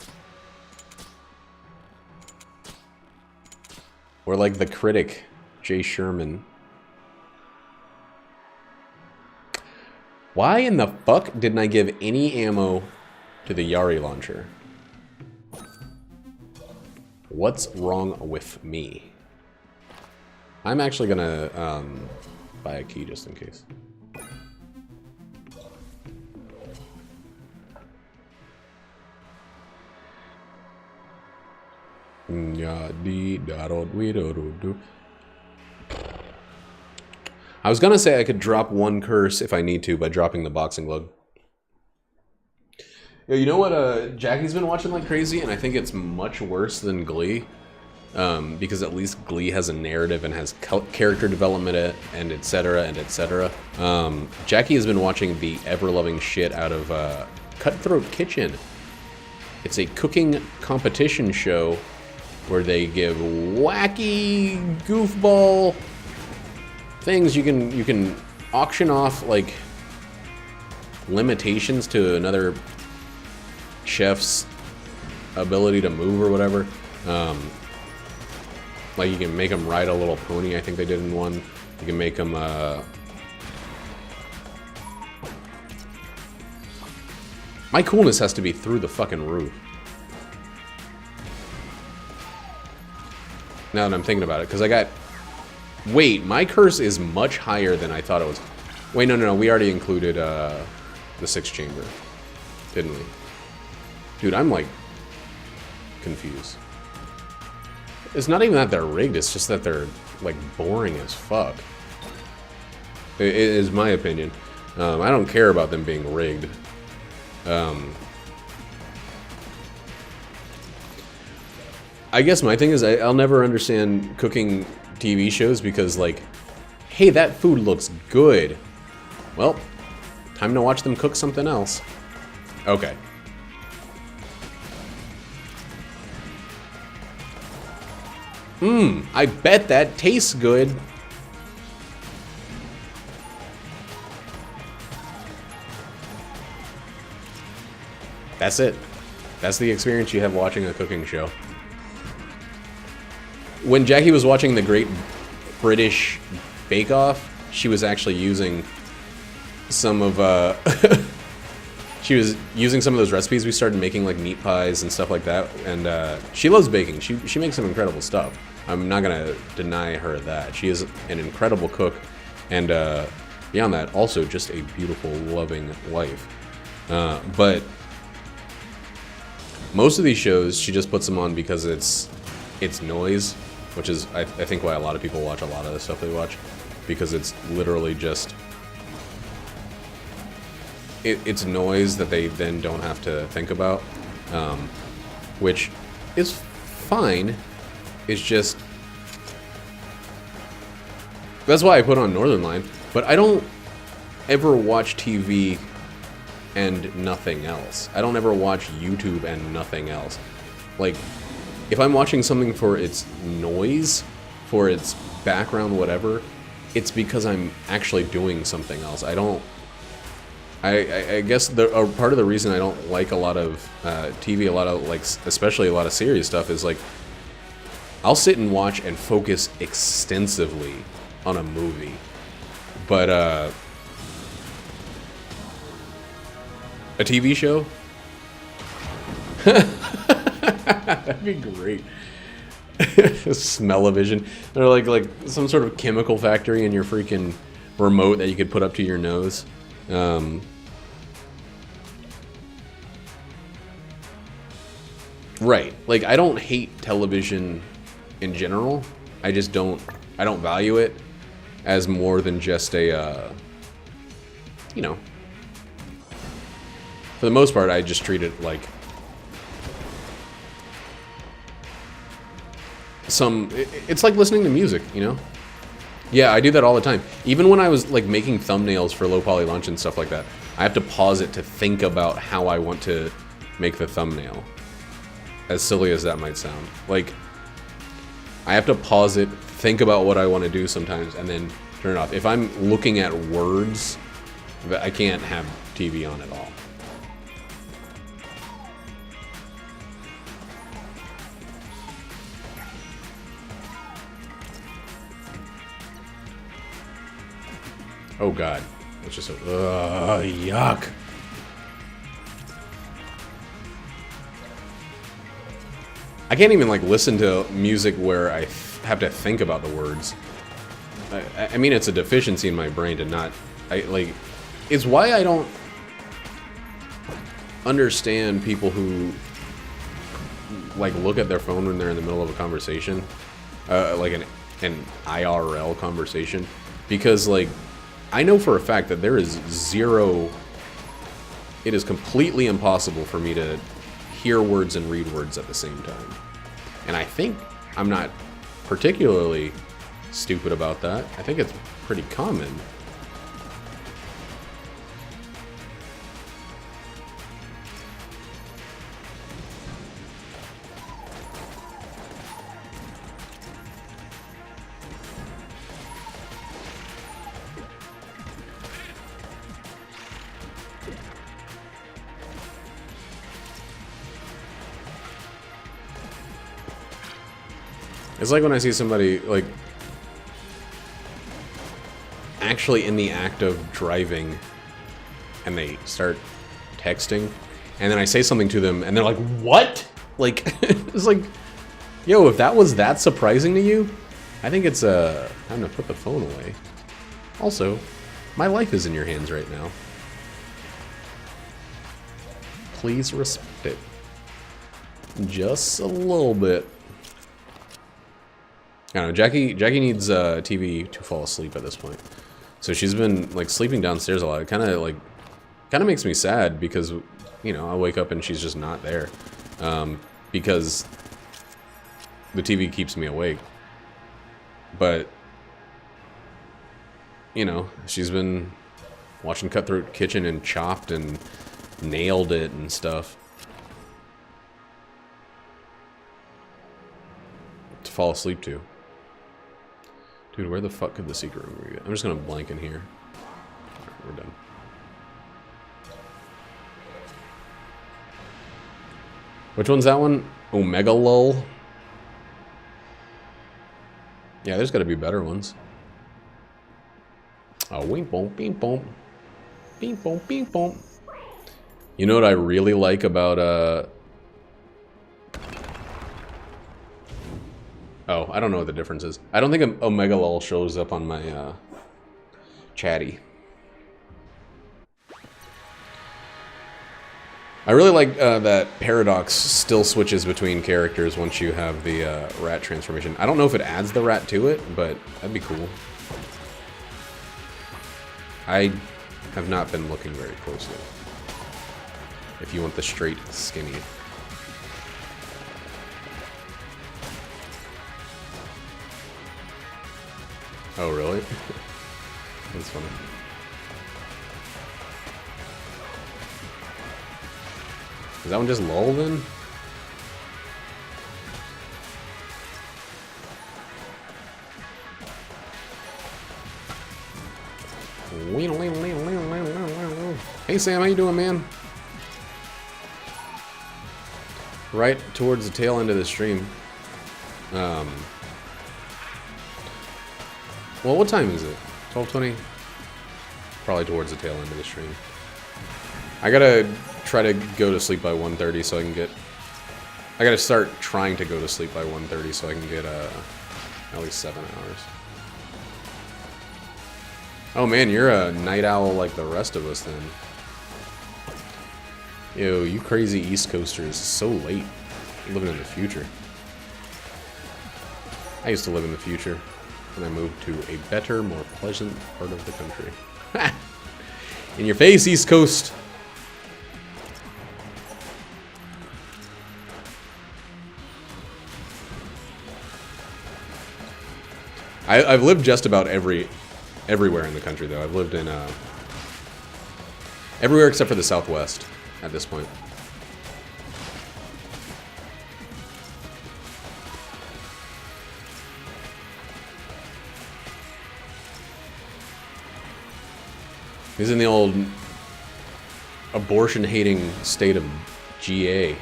We're like the critic, Jay Sherman. Why in the fuck didn't I give any ammo to the Yari launcher? What's wrong with me? I'm actually gonna buy a key just in case. I was gonna say I could drop one curse if I need to by dropping the boxing glove. Yo, you know what Jackie's been watching like crazy, and I think it's much worse than Glee. Because at least Glee has a narrative and has character development and etc. and etc. Jackie has been watching the ever-loving shit out of Cutthroat Kitchen. It's a cooking competition show where they give wacky goofball things. You can auction off like limitations to another chef's ability to move or whatever. Like you can make them ride a little pony, I think they did in one. You can make them my coolness has to be through the fucking roof. Now that I'm thinking about it, because I got... Wait, my curse is much higher than I thought it was. Wait, no, we already included the 6th chamber, didn't we? Dude, I'm like confused. It's not even that they're rigged, it's just that they're like boring as fuck. It is my opinion. I don't care about them being rigged. I guess my thing is I'll never understand cooking TV shows because, like, hey, that food looks good. Well, time to watch them cook something else. Okay. I bet that tastes good. That's it. That's the experience you have watching a cooking show. When Jackie was watching the Great British Bake Off, she was actually using some of she was using some of those recipes we started making, like meat pies and stuff like that. And she loves baking. She makes some incredible stuff. I'm not gonna deny her that. She is an incredible cook, and beyond that, also just a beautiful, loving wife. But most of these shows, she just puts them on because it's noise, which is I think why a lot of people watch a lot of the stuff they watch, because it's literally just it's noise that they then don't have to think about, which is fine. It's just that's why I put on Northern Line, but I don't ever watch TV and nothing else. I don't ever watch YouTube and nothing else. Like, if I'm watching something for its noise, for its background, whatever, it's because I'm actually doing something else. I guess part of the reason I don't like a lot of TV, a lot of, like, especially a lot of serious stuff, is like, I'll sit and watch and focus extensively on a movie. But a TV show? That'd be great. Smell-o-vision. They're like some sort of chemical factory in your freaking remote that you could put up to your nose. Right. Like, I don't hate television in general. I just don't value it as more than just a, you know, for the most part, I just treat it like it's like listening to music, you know? Yeah, I do that all the time. Even when I was like making thumbnails for low poly lunch and stuff like that, I have to pause it to think about how I want to make the thumbnail. As silly as that might sound. Like, I have to pause it, think about what I want to do sometimes, and then turn it off. If I'm looking at words, I can't have TV on at all. Oh god. It's just yuck. I can't even like listen to music where I have to think about the words. I mean, it's a deficiency in my brain to not. It's why I don't understand people who like look at their phone when they're in the middle of a conversation, like an IRL conversation, because like I know for a fact that there is zero. It is completely impossible for me to hear words and read words at the same time. And I think I'm not particularly stupid about that. I think it's pretty common. It's like when I see somebody, like, actually in the act of driving, and they start texting, and then I say something to them, and they're like, what? Like, it's like, yo, if that was that surprising to you, I think it's, time to put the phone away. Also, my life is in your hands right now. Please respect it. Just a little bit. I don't know, Jackie needs TV to fall asleep at this point. So she's been like sleeping downstairs a lot. It kind of makes me sad because, you know, I wake up and she's just not there. Because the TV keeps me awake. But, you know, she's been watching Cutthroat Kitchen and Chopped and Nailed It and stuff. To fall asleep to. Dude, where the fuck could the secret room be? I'm just gonna blank in here. Alright, we're done. Which one's that one? Omega Lull? Yeah, there's gotta be better ones. Oh, wink boom, beam boom. Beam boom, beam boom. You know what I really like about, oh, I don't know what the difference is. I don't think Omega Lull shows up on my chatty. I really like that Paradox still switches between characters once you have the rat transformation. I don't know if it adds the rat to it, but that'd be cool. I have not been looking very closely. If you want the straight skinny. Oh, really? That's funny. Is that one just lull then? Hey Sam, how you doing, man? Right towards the tail end of the stream. Well, what time is it? 12:20? Probably towards the tail end of the stream. I gotta try to go to sleep by 1:30 so I can get... I gotta start trying to go to sleep by 1:30 so I can get at least 7 hours. Oh man, you're a night owl like the rest of us then. Yo, you crazy East Coasters, so late. You're living in the future. I used to live in the future, and I moved to a better, more pleasant part of the country. In your face, East Coast! I've lived just about everywhere in the country, though. I've lived in everywhere except for the Southwest at this point. He's in the old abortion-hating state of GA.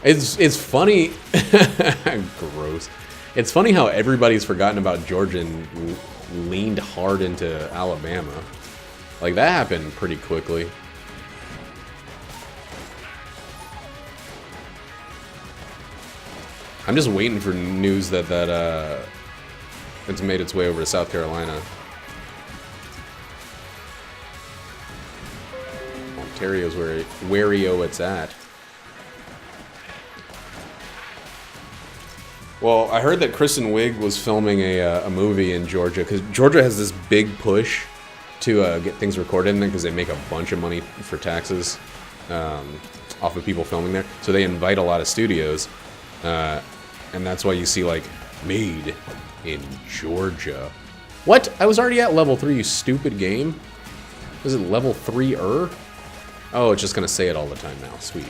It's funny. Gross. It's funny how everybody's forgotten about Georgia and leaned hard into Alabama. Like, that happened pretty quickly. I'm just waiting for news that it's made its way over to South Carolina. Ontario's where it's at. Well, I heard that Kristen Wiig was filming a movie in Georgia, because Georgia has this big push to get things recorded in there, because they make a bunch of money for taxes off of people filming there. So they invite a lot of studios, and that's why you see, like, made in Georgia. What? I was already at level 3, you stupid game. Was it level 3-er? Oh, it's just gonna say it all the time now. Sweet.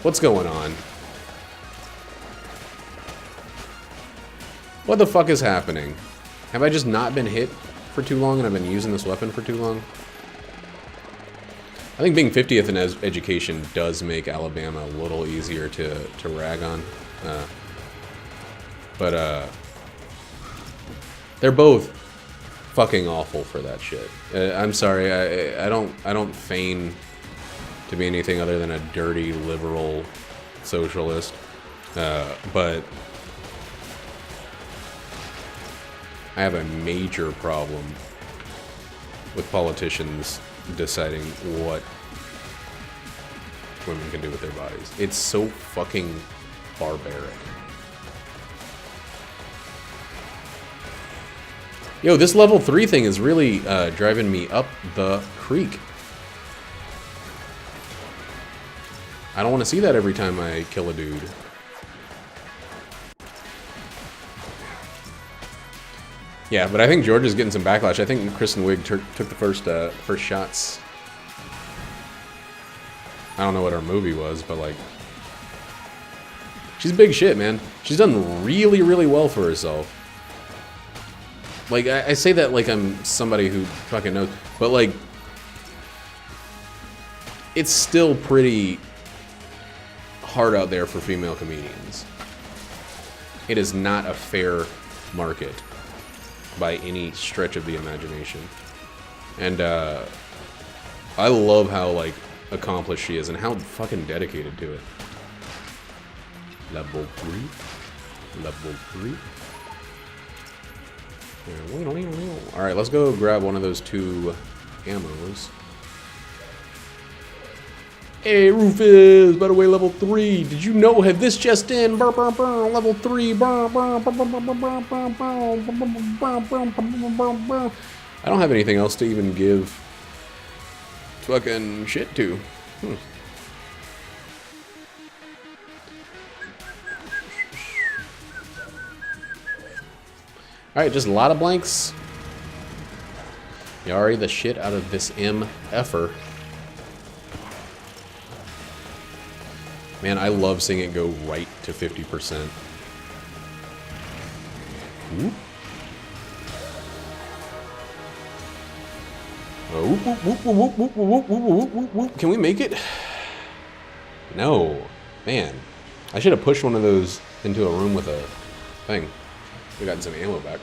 What's going on? What the fuck is happening? Have I just not been hit for too long and I've been using this weapon for too long? I think being 50th in education does make Alabama a little easier to rag on. But they're both fucking awful for that shit. I'm sorry, I don't feign to be anything other than a dirty liberal socialist, but I have a major problem with politicians deciding what women can do with their bodies. It's so fucking barbaric. Yo, this level 3 thing is really driving me up the creek. I don't want to see that every time I kill a dude. Yeah, but I think Georgia's getting some backlash. I think Kristen Wiig took the first shots. I don't know what her movie was, but like, she's big shit, man. She's done really, really well for herself. Like, I say that like I'm somebody who fucking knows, but like, it's still pretty hard out there for female comedians. It is not a fair market by any stretch of the imagination. And I love how like accomplished she is and how fucking dedicated to it. Level 3. Level 3. Alright, let's go grab one of those 2 ammos. Hey, Rufus! By the way, level 3. Did you know? Have this just in? Level 3. I don't have anything else to even give fucking shit to. Alright, just a lot of blanks. Yari the shit out of this MFer. Man, I love seeing it go right to 50%. Ooh. Oh, can we make it? No. Man. I should have pushed one of those into a room with a thing. We got some ammo back.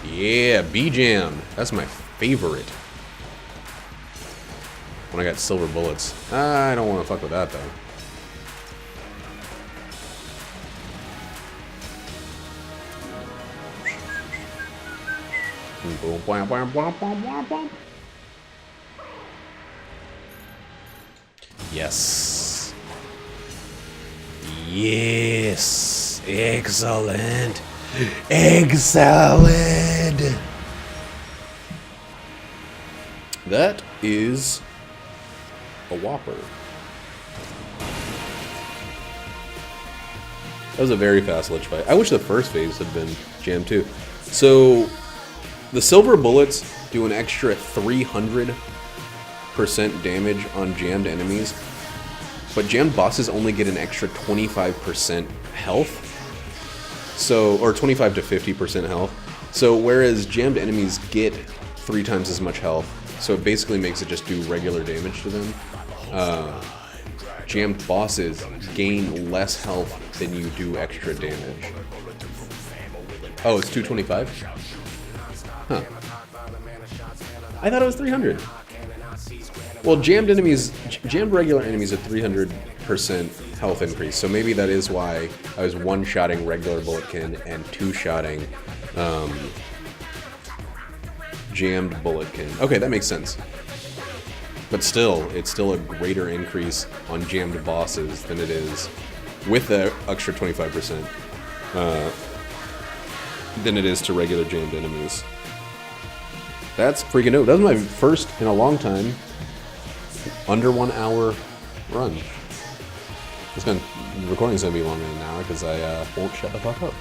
Yeah, B-Jam. That's my favorite. When I got silver bullets. I don't want to fuck with that, though. Yes. Yes. Excellent. Excellent. That is a Whopper. That was a very fast lich fight. I wish the first phase had been jammed too. So, the silver bullets do an extra 300% damage on jammed enemies, but jammed bosses only get an extra 25% health. So, or 25 to 50% health. So, whereas jammed enemies get 3 times as much health, so it basically makes it just do regular damage to them. Jammed bosses gain less health than you do extra damage. Oh, it's 225? Huh. I thought it was 300. Well, jammed regular enemies at 300% health increase, so maybe that is why I was one-shotting regular Bulletkin and two-shotting jammed Bulletkin. Okay, that makes sense. But still, it's still a greater increase on jammed bosses than it is with the extra 25% than it is to regular jammed enemies. That's freaking dope. That was my first in a long time under 1 hour run. The recording's gonna be longer than an hour because I won't shut the fuck up.